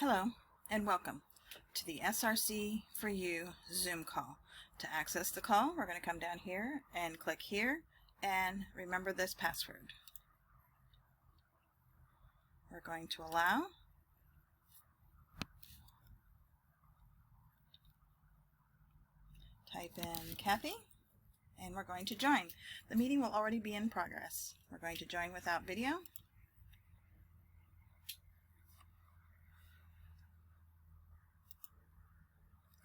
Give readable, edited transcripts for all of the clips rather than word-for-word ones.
Hello and welcome to the SRC4U Zoom call. To access the call, we're going to come down here and click here and remember this password. We're going to allow. Type in Cathy and we're going to join. The meeting will already be in progress. We're going to join without video.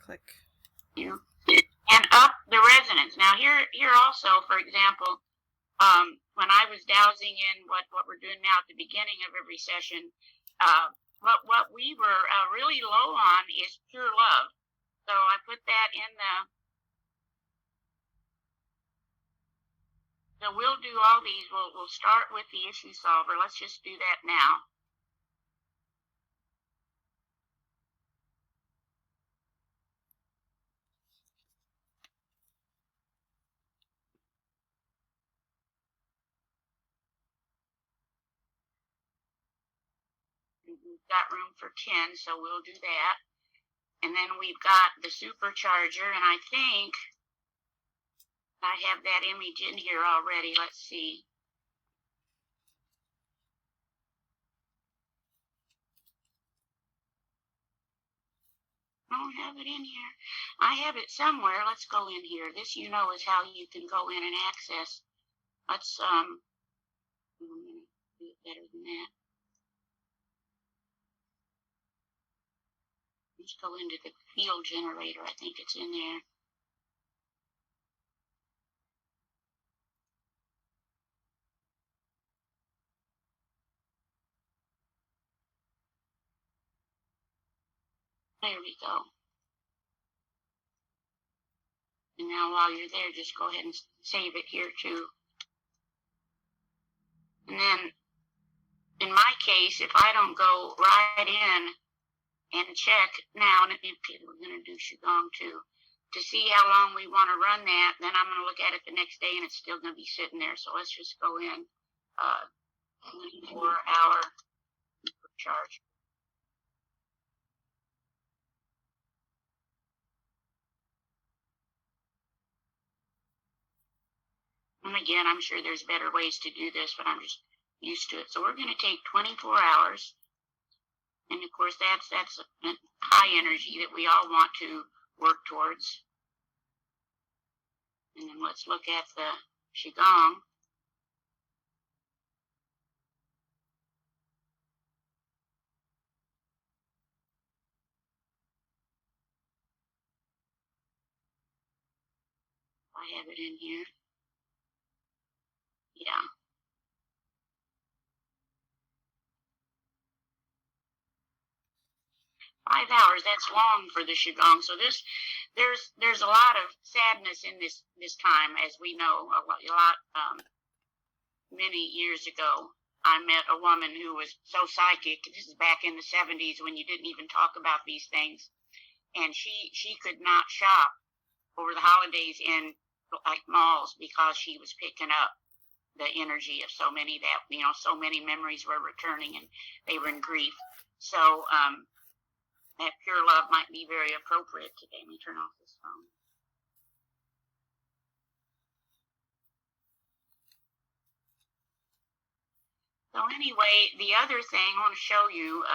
Click. And up the resonance. Now here also, for example, when I was dowsing in what we're doing now at the beginning of every session, what we were really low on is pure love. So I put that in the. So we'll do all these. We'll start with the issue solver. Let's just do that now. We've got room for 10, so we'll do that. And then we've got the supercharger, and I think I have that image in here already. Let's see. I don't have it in here. I have it somewhere. Let's go in here. This, is how you can go in and access. Let's, I'm going to do it better than that. Let's go into the field generator. I think it's in there. There we go. And now while you're there, just go ahead and save it here too. And then, in my case, if I don't go right in and check now, and we're going to do QiGong too, to see how long we want to run that, then I'm going to look at it the next day and it's still going to be sitting there. So let's just go in 24-hour charge. And again, I'm sure there's better ways to do this, but I'm just used to it. So we're going to take 24 hours. And of course, that's high energy that we all want to work towards. And then let's look at the QiGong. I have it in here. Yeah. $5 hours, that's long for the QiGong. So there's a lot of sadness in this time, as we know. Many years ago, I met a woman who was so psychic. This is back in the 70s when you didn't even talk about these things. And she could not shop over the holidays in like malls because she was picking up the energy of so many so many memories were returning and they were in grief. So that pure love might be very appropriate today. Let me turn off this phone. So anyway, the other thing I want to show you,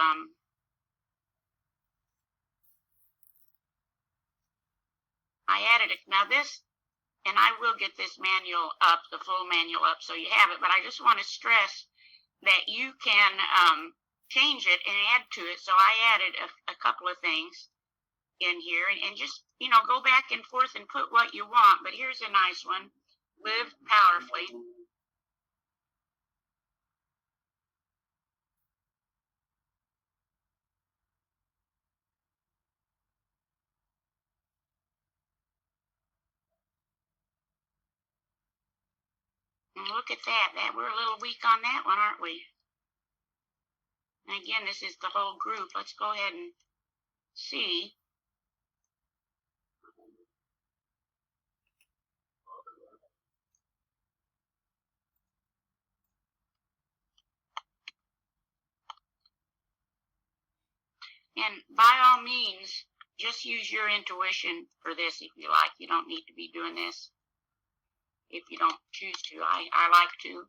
I added it. Now this, and I will get this manual up, the full manual up, so you have it, but I just want to stress that you can change it and add to it. So I added a couple of things in here and just, go back and forth and put what you want. But here's a nice one. Live powerfully. And look at that. We're a little weak on that one, aren't we? And again, this is the whole group. Let's go ahead and see. And by all means, just use your intuition for this if you like. You don't need to be doing this if you don't choose to. I like to.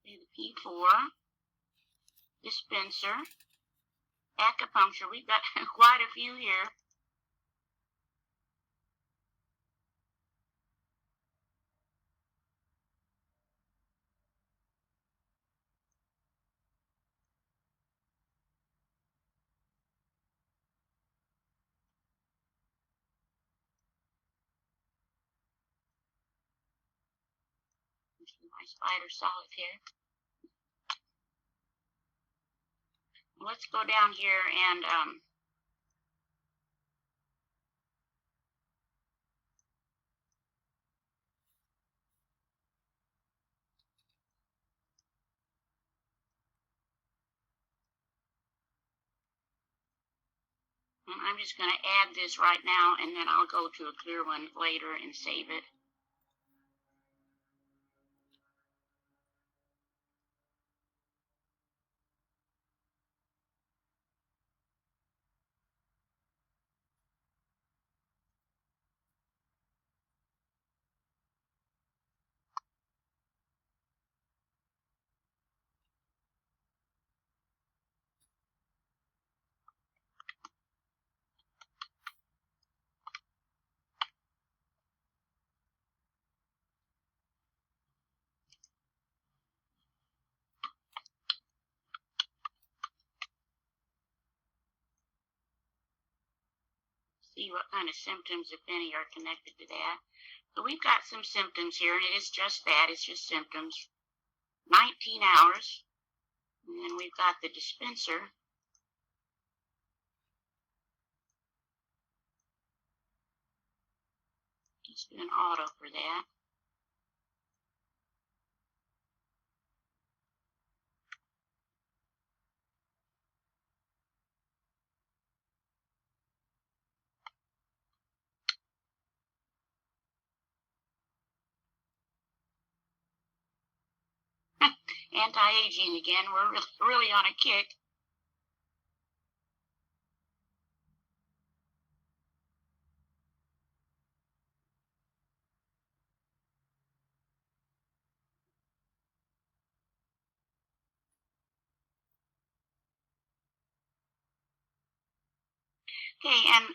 The P4, dispenser, acupuncture. We've got quite a few here. My spider solitaire. Let's go down here and I'm just going to add this right now, and then I'll go to a clear one later and save it. See what kind of symptoms, if any, are connected to that. So we've got some symptoms here, and it is just that. It's just symptoms. 19 hours. And then we've got the dispenser. Let's do an auto for that. Anti-aging again. We're really on a kick. Okay, and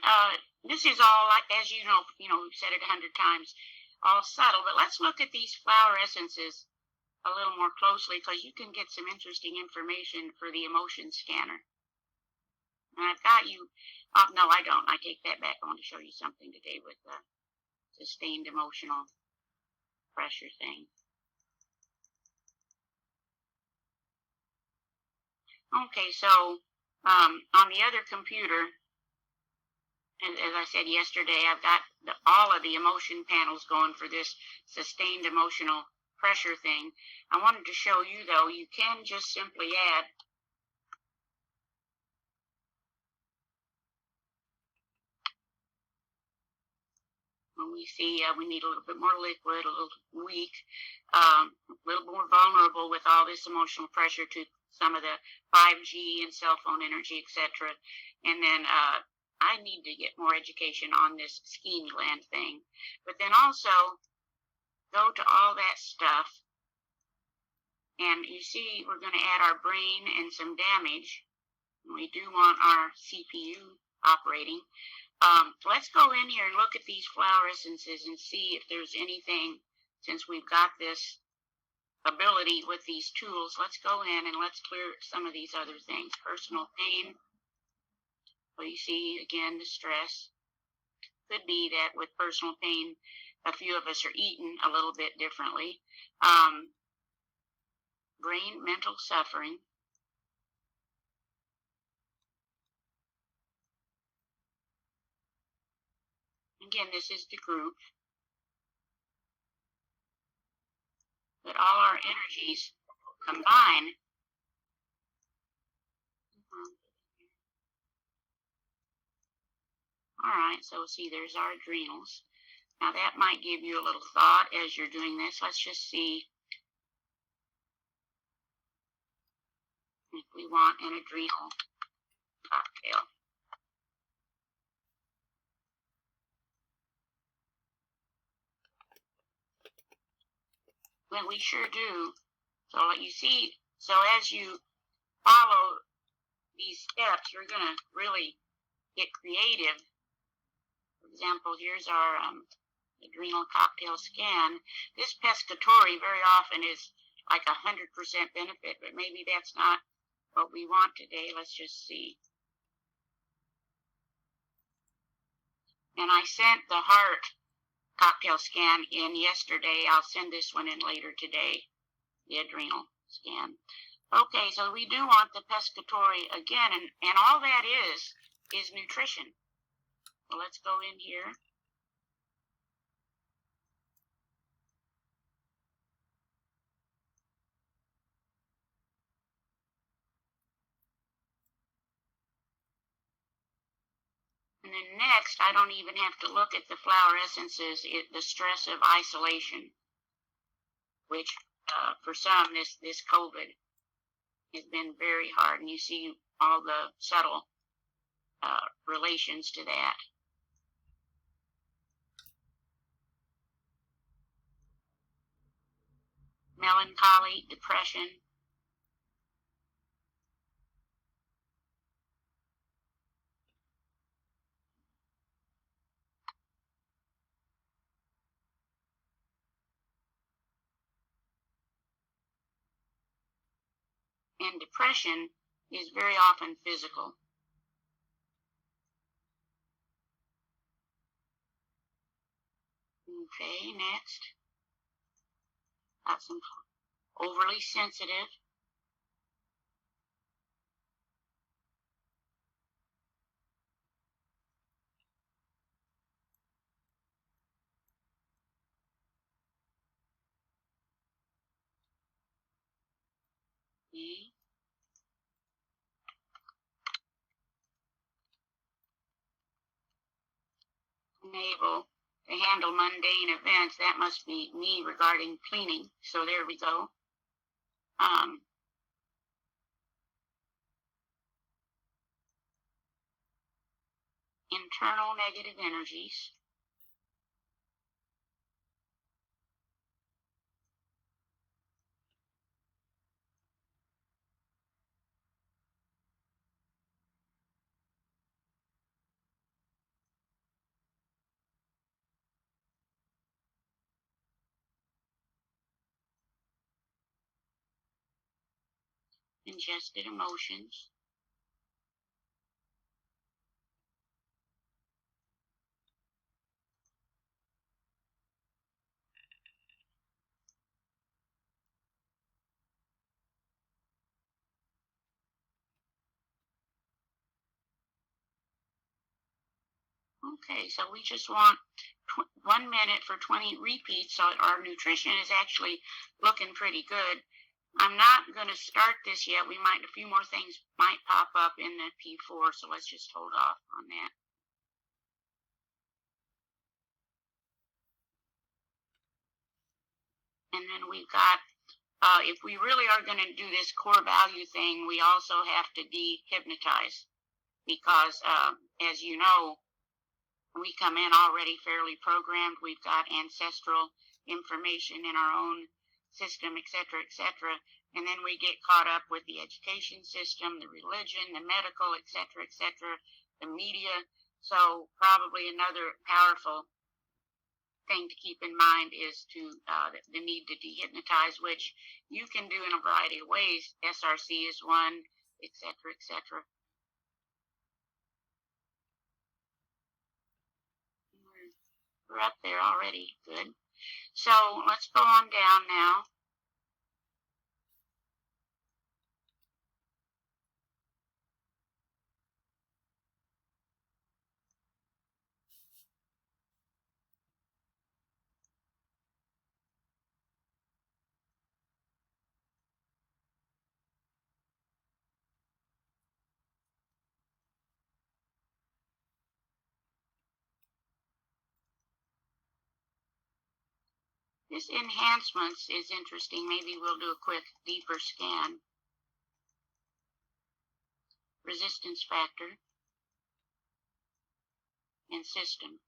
this is all, as you know, we've said it 100 times, all subtle. But let's look at these flower essences a little more closely, because you can get some interesting information for the emotion scanner. And I've got you. Oh, no, I don't. I take that back. I want to show you something today with the sustained emotional pressure thing. Okay, so on the other computer, as I said yesterday, I've got all of the emotion panels going for this sustained emotional pressure thing. I wanted to show you, though, you can just simply add when we see we need a little bit more liquid, a little weak, a little more vulnerable with all this emotional pressure to some of the 5G and cell phone energy, etc. And then I need to get more education on this skein gland thing. But then also go to all that stuff, and you see we're going to add our brain and some damage. We do want our CPU operating. Let's go in here and look at these flower essences and see if there's anything, since we've got this ability with these tools. Let's go in and let's clear some of these other things. Personal pain. Well, you see, again, the stress. Could be that with personal pain, a few of us are eating a little bit differently. Brain mental suffering. Again, this is the group. But all our energies combine. All right, so see, there's our adrenals. Now that might give you a little thought as you're doing this. Let's just see if we want an adrenal cocktail. Well, we sure do. So you see, so as you follow these steps, you're going to really get creative. For example, here's our adrenal cocktail scan. This pescatore very often is like 100% benefit, but maybe that's not what we want today. Let's just see. And I sent the heart cocktail scan in yesterday. I'll send this one in later today, the adrenal scan. Okay, so we do want the pescatore again, and all that is nutrition. Well, let's go in here. And then next, I don't even have to look at the flower essences, the stress of isolation, which for some, this COVID has been very hard, and you see all the subtle relations to that. Melancholy, depression. And depression is very often physical. Okay, next. Got some overly sensitive. Okay. Unable to handle mundane events. That must be me regarding cleaning. So there we go. Internal negative energies. Ingested emotions. Okay, so we just want 1 minute for 20 repeats, so our nutrition is actually looking pretty good. I'm not going to start this yet. A few more things might pop up in the P4, so let's just hold off on that. And then we've got, if we really are going to do this core value thing, we also have to de-hypnotize, because as you know, we come in already fairly programmed. We've got ancestral information in our own system, etc., etc. And then we get caught up with the education system, the religion, the medical, etc., etc., the media. So probably another powerful thing to keep in mind is the need to dehypnotize, which you can do in a variety of ways. SRC is one, etc., etc. We're up there already. Good. So let's go on down now. This enhancements is interesting. Maybe we'll do a quick, deeper scan. Resistance factor and system.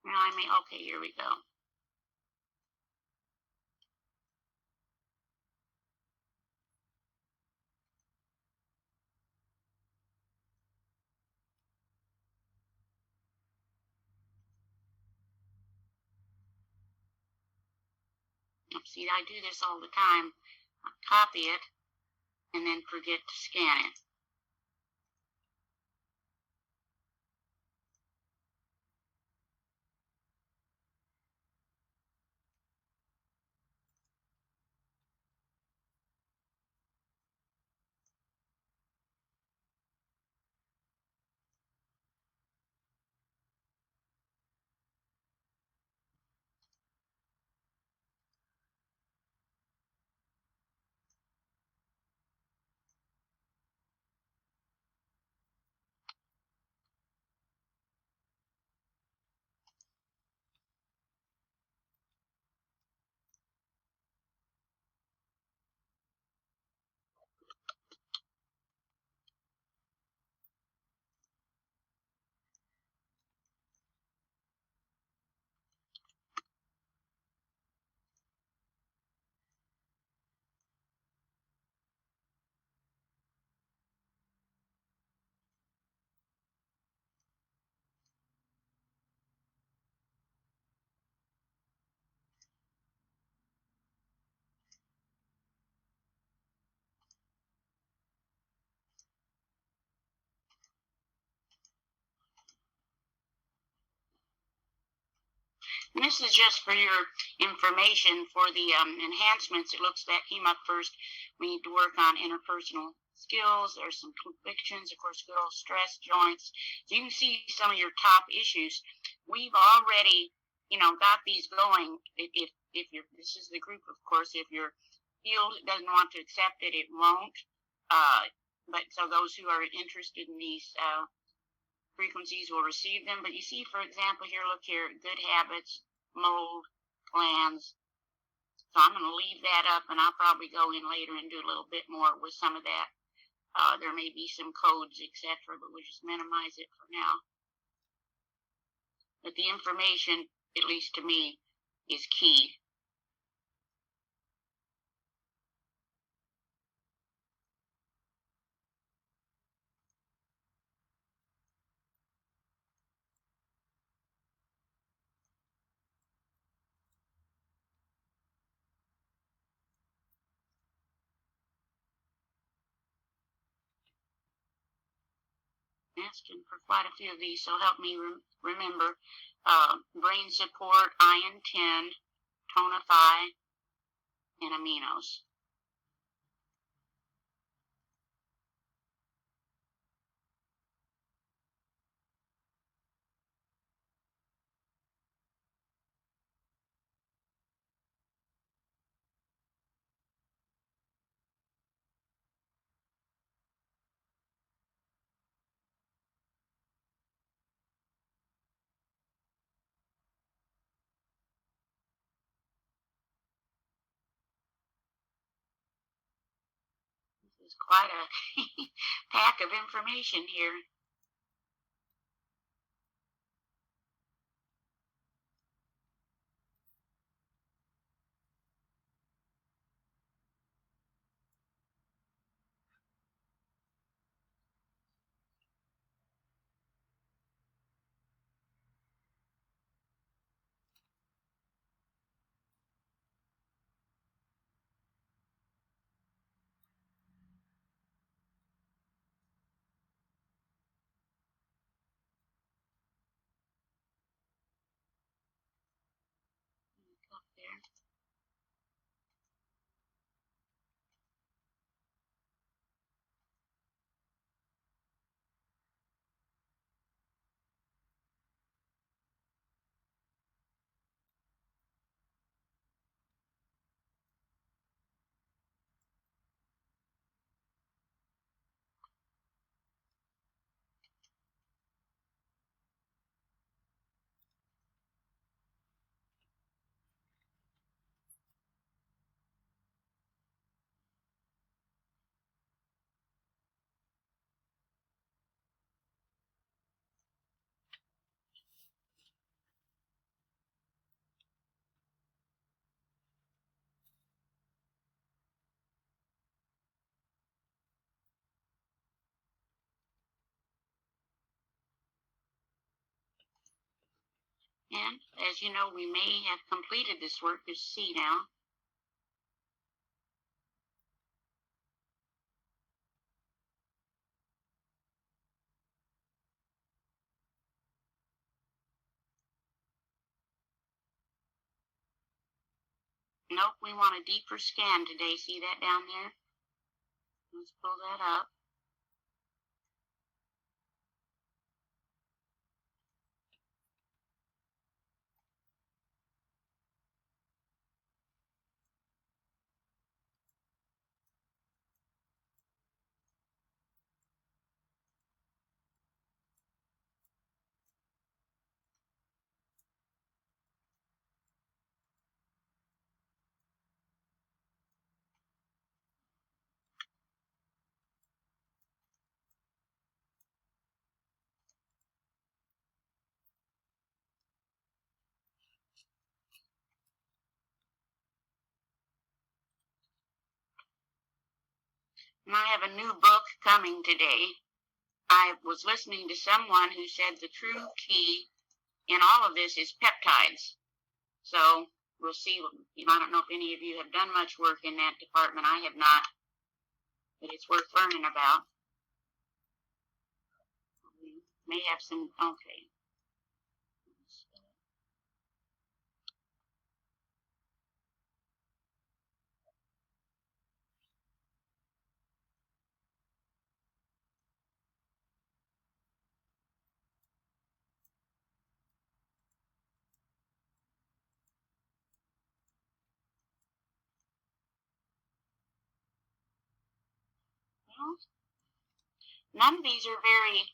Now okay, here we go. See, I do this all the time. I copy it and then forget to scan it. And this is just for your information. For the enhancements, it looks that came up first. We need to work on interpersonal skills. There's some convictions, of course, good old stress, joints. So you can see some of your top issues. We've already, got these going. If you're, this is the group, of course. If your field doesn't want to accept it, it won't. But so those who are interested in these frequencies will receive them. But you see, for example, here, look here, good habits, mold, glands. So I'm going to leave that up, and I'll probably go in later and do a little bit more with some of that. There may be some codes, etc., but we'll just minimize it for now. But the information, at least to me, is key. Asking for quite a few of these, so help me remember. Brain support, iron 10, tonify, and aminos. It's quite a pack of information here. Up there. And, as you know, we may have completed this work. There's C now. Nope, we want a deeper scan today. See that down there? Let's pull that up. And I have a new book coming today. I was listening to someone who said the true key in all of this is peptides. So we'll see. I don't know if any of you have done much work in that department. I have not, but it's worth learning about. We may have some, okay. Well, none of these are very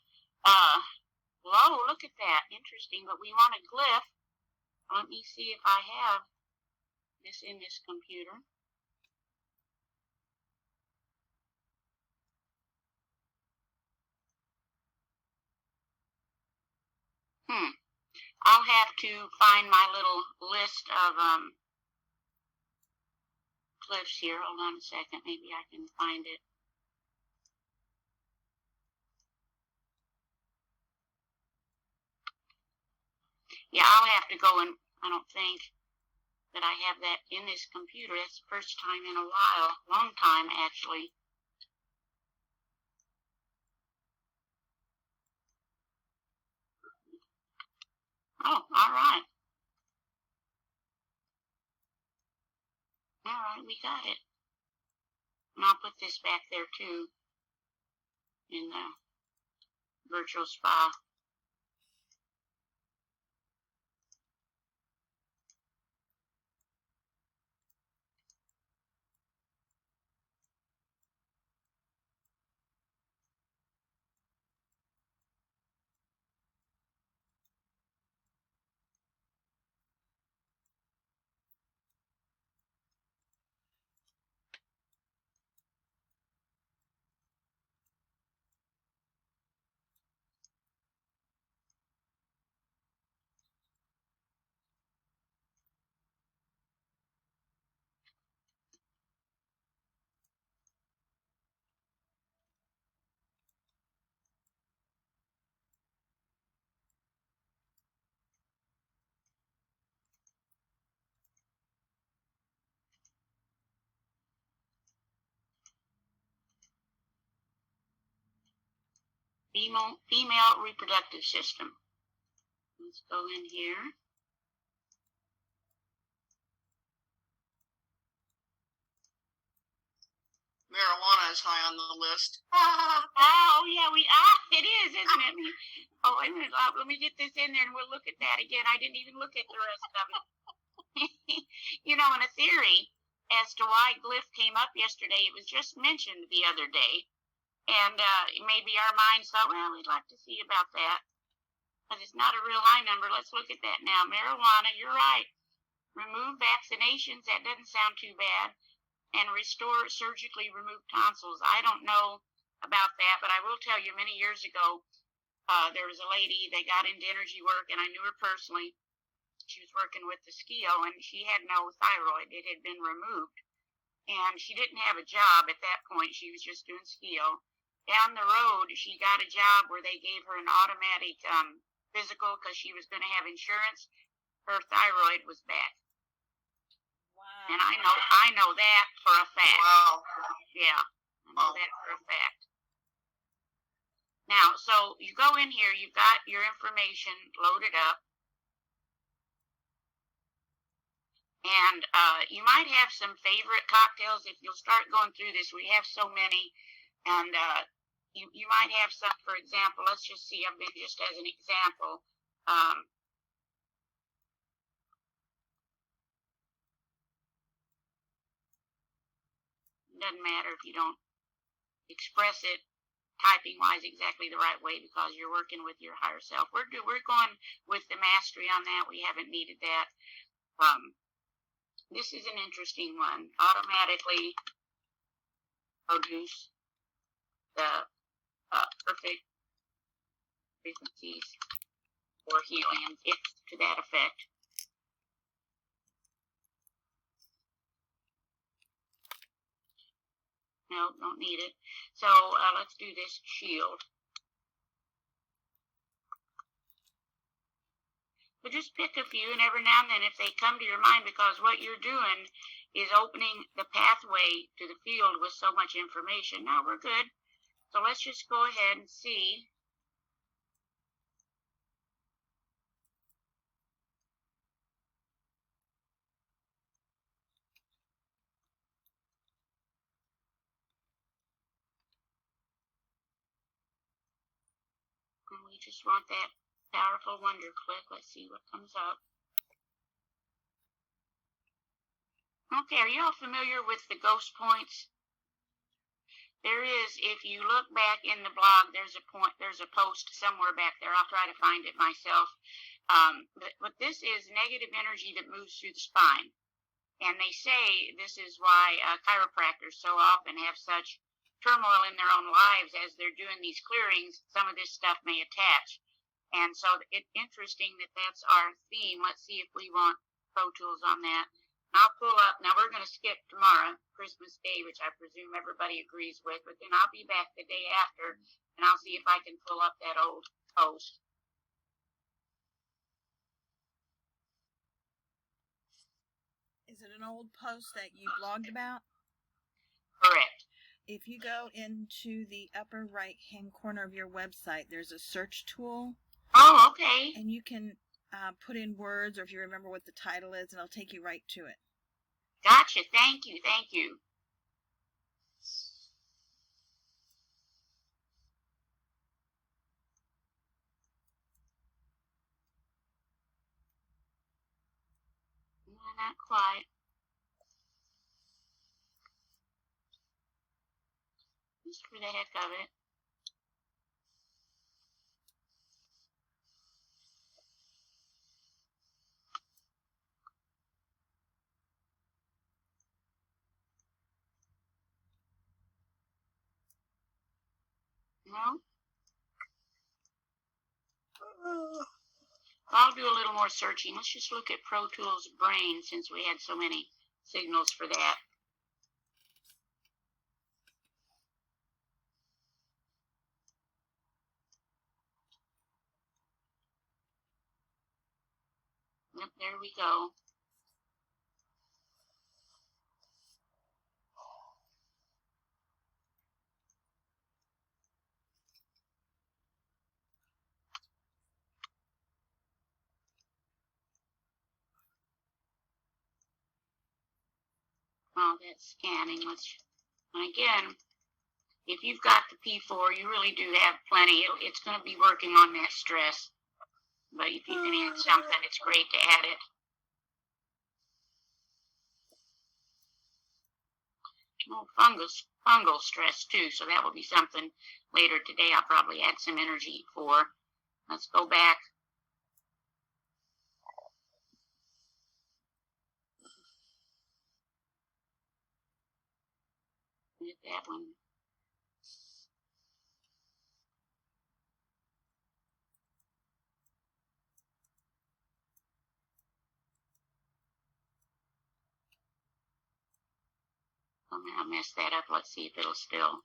low. Look at that. Interesting. But we want a glyph. Let me see if I have this in this computer. I'll have to find my little list of glyphs here. Hold on a second. Maybe I can find it. Yeah, I'll have to go and I don't think that I have that in this computer. That's the first time in a while. Long time, actually. Oh, all right. All right, we got it. And I'll put this back there, too, in the virtual spa. female reproductive system. Let's go in here. Marijuana is high on the list. Oh, yeah, it is, isn't it? Oh, wait a minute, let me get this in there and we'll look at that again. I didn't even look at the rest of it. You know, in a theory as to why glyph came up yesterday, it was just mentioned the other day. And maybe our minds thought, well, we'd like to see about that. But it's not a real high number. Let's look at that now. Marijuana, you're right. Remove vaccinations, that doesn't sound too bad. And restore surgically removed tonsils. I don't know about that, but I will tell you many years ago, there was a lady that got into energy work, and I knew her personally. She was working with the SKIO, and she had no thyroid. It had been removed. And she didn't have a job at that point. She was just doing SKIO. Down the road, she got a job where they gave her an automatic physical because she was going to have insurance. Her thyroid was back. And I know that for a fact. Wow. Yeah, I know that for a fact. Now, so you go in here, you've got your information loaded up. And you might have some favorite cocktails if you'll start going through this. We have so many. And you might have some, for example, let's just see, I've been just as an example. Doesn't matter if you don't express it typing wise exactly the right way because you're working with your higher self. We're going with the mastery on that. We haven't needed that. This is an interesting one. Automatically produce the perfect frequencies for healing, and it's to that effect. No, don't need it. So let's do this shield. But just pick a few, and every now and then if they come to your mind, because what you're doing is opening the pathway to the field with so much information. Now we're good. So let's just go ahead and see. And we just want that powerful wonder click. Let's see what comes up. Okay, are you all familiar with the ghost points? There is, if you look back in the blog, there's a post somewhere back there. I'll try to find it myself. But this is negative energy that moves through the spine. And they say this is why chiropractors so often have such turmoil in their own lives as they're doing these clearings. Some of this stuff may attach. And so it's interesting that that's our theme. Let's see if we want Pro Tools on that. I'll pull up. Now, we're going to skip tomorrow, Christmas Day, which I presume everybody agrees with. But then I'll be back the day after, and I'll see if I can pull up that old post. Is it an old post that you blogged about? Correct. If you go into the upper right-hand corner of your website, there's a search tool. Oh, okay. And you can put in words, or if you remember what the title is, and it'll take you right to it. Gotcha. Thank you. Thank you. No, not quite. Just for the heck of it. No? I'll do a little more searching. Let's just look at Pro Tools Brain since we had so many signals for that. Yep, there we go. while that's scanning, and again, if you've got the P4, you really do have plenty. It's going to be working on that stress. But if you can add something, it's great to add it. Oh, fungal stress too, so that will be something later today I'll probably add some energy for. Let's go back. Get that one. I'm going to mess that up. Let's see if it'll still.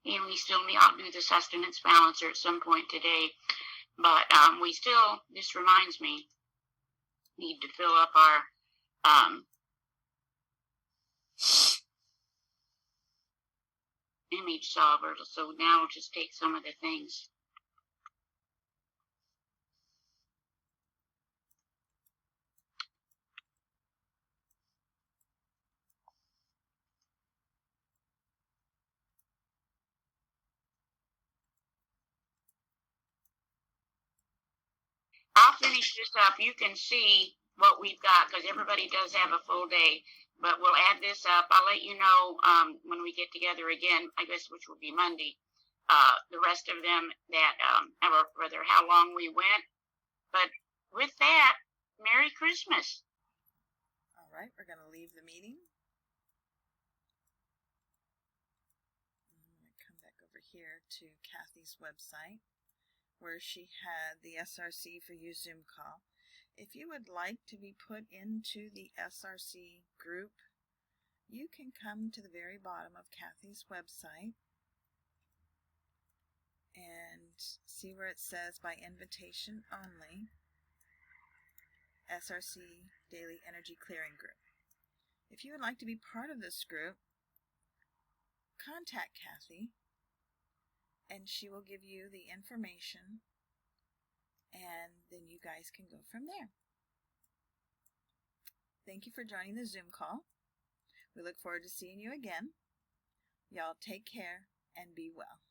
And we still need, I'll do the sustenance balancer at some point today. But we still, this reminds me, need to fill up our image solver. So now we'll just take some of the things. I'll finish this up. You can see what we've got because everybody does have a full day. But we'll add this up. I'll let you know when we get together again, I guess, which will be Monday, the rest of them that, or rather how long we went. But with that, Merry Christmas. All right, we're going to leave the meeting. I'm going to come back over here to Cathy's website, where she had the SRC4U Zoom call. If you would like to be put into the SRC group, you can come to the very bottom of Cathy's website and see where it says by invitation only, SRC Daily Energy Clearing Group. If you would like to be part of this group, contact Cathy and she will give you the information, and then you guys can go from there. Thank you for joining the Zoom call. We look forward to seeing you again. Y'all take care and be well.